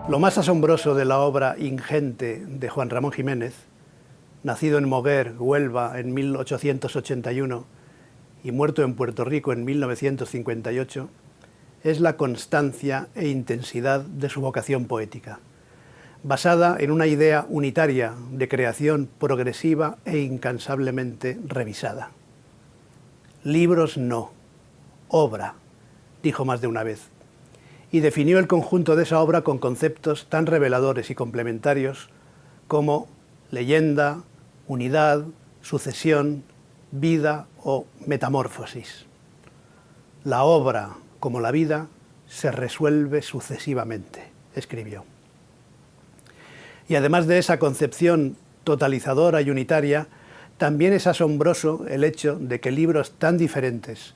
Lo más asombroso de la obra ingente de Juan Ramón Jiménez, nacido en Moguer, Huelva, en 1881 y muerto en Puerto Rico en 1958, es la constancia e intensidad de su vocación poética, basada en una idea unitaria de creación progresiva e incansablemente revisada. Libros no, obra, dijo más de una vez, y definió el conjunto de esa obra con conceptos tan reveladores y complementarios como leyenda, unidad, sucesión, vida o metamorfosis. La obra, como la vida, se resuelve sucesivamente, escribió. Y además de esa concepción totalizadora y unitaria, también es asombroso el hecho de que libros tan diferentes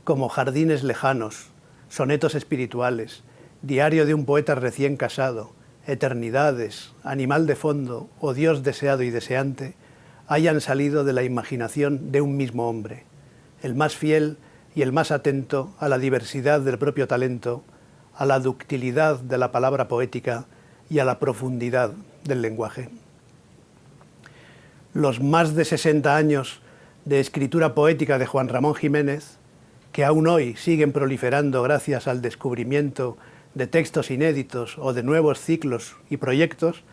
como Jardines lejanos, Sonetos espirituales, Diario de un poeta recién casado, Eternidades, Animal de fondo o Dios deseado y deseante, hayan salido de la imaginación de un mismo hombre, el más fiel y el más atento a la diversidad del propio talento, a la ductilidad de la palabra poética y a la profundidad del lenguaje. Los más de 60 años de escritura poética de Juan Ramón Jiménez, que aún hoy siguen proliferando gracias al descubrimiento de textos inéditos o de nuevos ciclos y proyectos,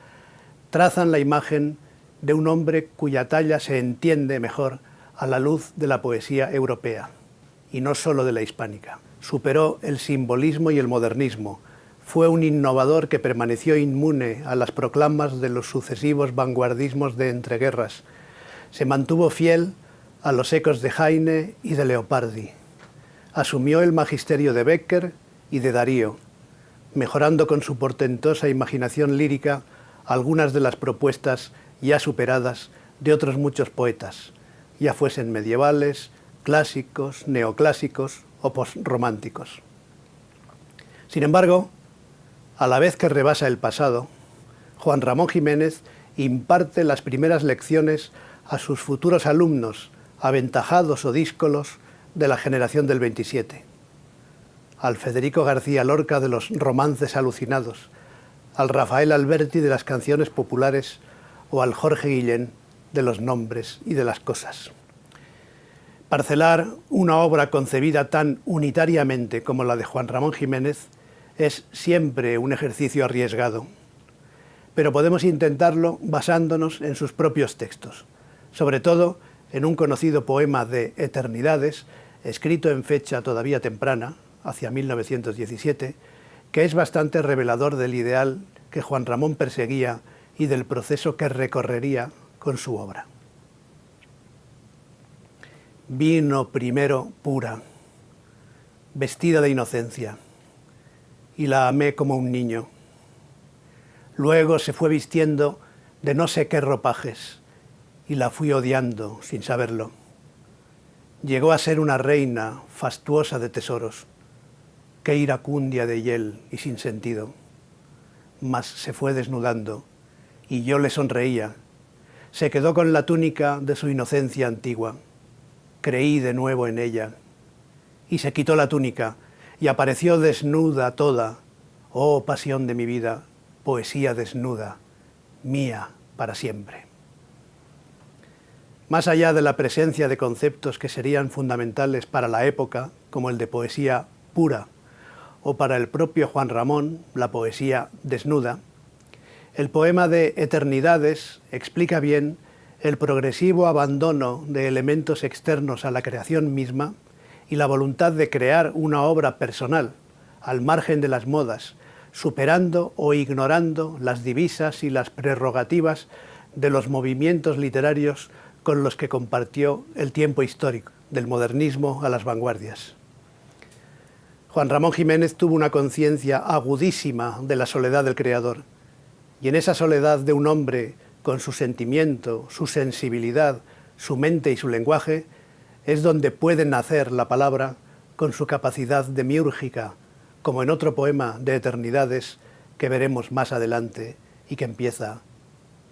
trazan la imagen de un hombre cuya talla se entiende mejor a la luz de la poesía europea, y no solo de la hispánica. Superó el simbolismo y el modernismo, fue un innovador que permaneció inmune a las proclamas de los sucesivos vanguardismos de entreguerras, se mantuvo fiel a los ecos de Heine y de Leopardi, asumió el magisterio de Becker y de Darío, mejorando con su portentosa imaginación lírica algunas de las propuestas ya superadas de otros muchos poetas, ya fuesen medievales, clásicos, neoclásicos o posrománticos. Sin embargo, a la vez que rebasa el pasado, Juan Ramón Jiménez imparte las primeras lecciones a sus futuros alumnos, aventajados o díscolos, de la generación del 27. Al Federico García Lorca de los romances alucinados, al Rafael Alberti de las canciones populares o al Jorge Guillén de los nombres y de las cosas. Parcelar una obra concebida tan unitariamente como la de Juan Ramón Jiménez es siempre un ejercicio arriesgado, pero podemos intentarlo basándonos en sus propios textos, sobre todo en un conocido poema de Eternidades, escrito en fecha todavía temprana, hacia 1917, que es bastante revelador del ideal que Juan Ramón perseguía y del proceso que recorrería con su obra. Vino primero pura, vestida de inocencia, y la amé como un niño. Luego se fue vistiendo de no sé qué ropajes, y la fui odiando sin saberlo. Llegó a ser una reina fastuosa de tesoros, qué iracundia de hiel y sin sentido. Mas se fue desnudando, y yo le sonreía. Se quedó con la túnica de su inocencia antigua. Creí de nuevo en ella, y se quitó la túnica, y apareció desnuda toda. Oh, pasión de mi vida, poesía desnuda, mía para siempre. Más allá de la presencia de conceptos que serían fundamentales para la época, como el de poesía pura, o para el propio Juan Ramón, la poesía desnuda, el poema de Eternidades explica bien el progresivo abandono de elementos externos a la creación misma y la voluntad de crear una obra personal, al margen de las modas, superando o ignorando las divisas y las prerrogativas de los movimientos literarios con los que compartió el tiempo histórico, del modernismo a las vanguardias. Juan Ramón Jiménez tuvo una conciencia agudísima de la soledad del creador, y en esa soledad de un hombre con su sentimiento, su sensibilidad, su mente y su lenguaje, es donde puede nacer la palabra con su capacidad demiúrgica, como en otro poema de Eternidades que veremos más adelante y que empieza: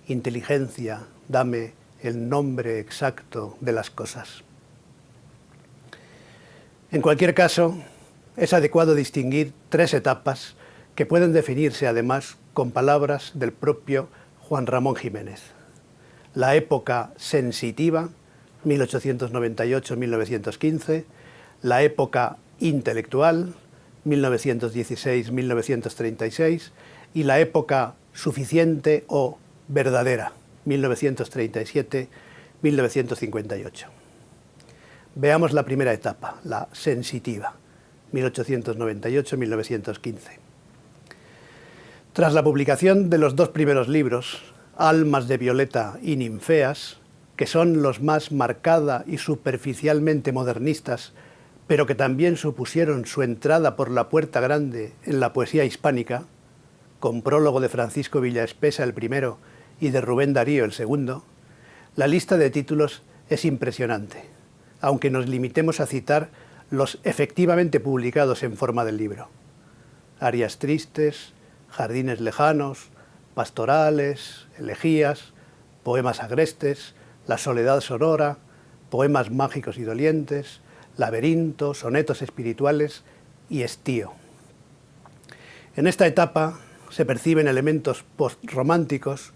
inteligencia, dame el nombre exacto de las cosas. En cualquier caso, es adecuado distinguir tres etapas que pueden definirse además con palabras del propio Juan Ramón Jiménez. La época sensitiva, 1898-1915, la época intelectual, 1916-1936, y la época suficiente o verdadera, 1937-1958. Veamos la primera etapa, la sensitiva, 1898-1915. Tras la publicación de los dos primeros libros, Almas de Violeta y Ninfeas, que son los más marcada y superficialmente modernistas, pero que también supusieron su entrada por la puerta grande en la poesía hispánica, con prólogo de Francisco Villaespesa el primero y de Rubén Darío el segundo, la lista de títulos es impresionante, aunque nos limitemos a citar los efectivamente publicados en forma del libro. Arias tristes, jardines lejanos, pastorales, elegías, poemas agrestes, la soledad sonora, poemas mágicos y dolientes, laberinto, sonetos espirituales y estío. En esta etapa se perciben elementos postrománticos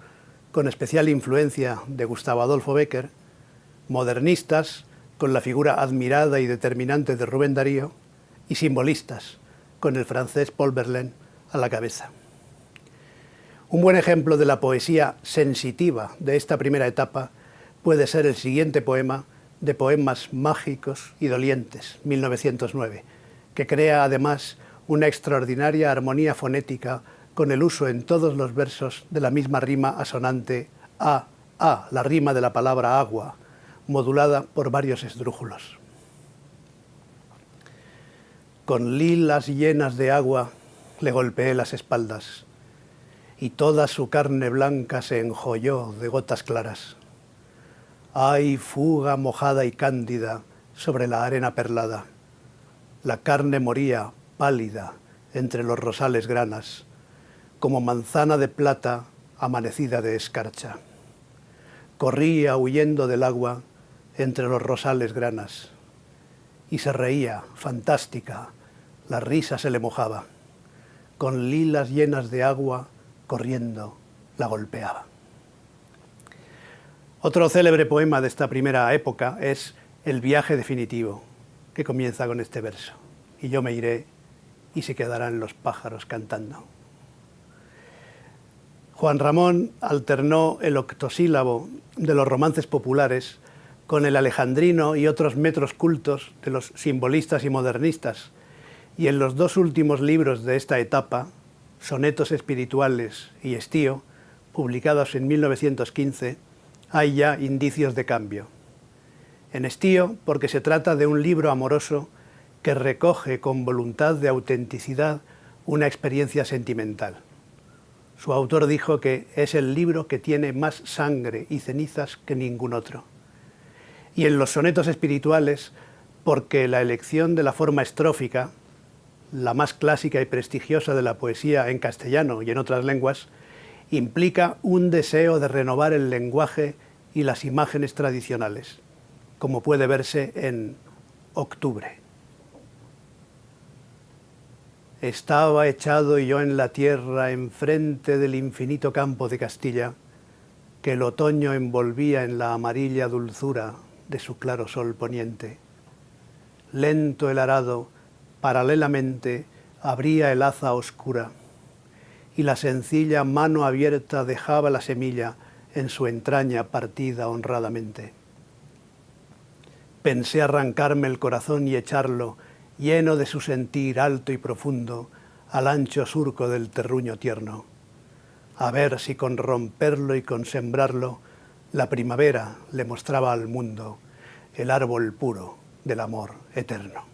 con especial influencia de Gustavo Adolfo Bécquer, modernistas con la figura admirada y determinante de Rubén Darío y simbolistas con el francés Paul Verlaine a la cabeza. Un buen ejemplo de la poesía sensitiva de esta primera etapa puede ser el siguiente poema de Poemas mágicos y dolientes, 1909, que crea además una extraordinaria armonía fonética con el uso en todos los versos de la misma rima asonante a, la rima de la palabra agua, modulada por varios esdrújulos. Con lilas llenas de agua le golpeé las espaldas, y toda su carne blanca se enjolló de gotas claras. Ay, fuga mojada y cándida sobre la arena perlada. La carne moría pálida entre los rosales granas, como manzana de plata amanecida de escarcha. Corría huyendo del agua entre los rosales granas, y se reía, fantástica, la risa se le mojaba. Con lilas llenas de agua, corriendo, la golpeaba. Otro célebre poema de esta primera época es El viaje definitivo, que comienza con este verso: y yo me iré y se quedarán los pájaros cantando. Juan Ramón alternó el octosílabo de los romances populares con el alejandrino y otros metros cultos de los simbolistas y modernistas, y en los dos últimos libros de esta etapa, Sonetos espirituales y Estío, publicados en 1915, hay ya indicios de cambio. En Estío, porque se trata de un libro amoroso que recoge con voluntad de autenticidad una experiencia sentimental. Su autor dijo que es el libro que tiene más sangre y cenizas que ningún otro. Y en los sonetos espirituales, porque la elección de la forma estrófica, la más clásica y prestigiosa de la poesía en castellano y en otras lenguas, implica un deseo de renovar el lenguaje y las imágenes tradicionales, como puede verse en Octubre. Estaba echado yo en la tierra enfrente del infinito campo de Castilla, que el otoño envolvía en la amarilla dulzura de su claro sol poniente. Lento el arado, paralelamente, abría el haza oscura, y la sencilla mano abierta dejaba la semilla en su entraña partida honradamente. Pensé arrancarme el corazón y echarlo, lleno de su sentir alto y profundo, al ancho surco del terruño tierno, a ver si con romperlo y con sembrarlo, la primavera le mostraba al mundo el árbol puro del amor eterno.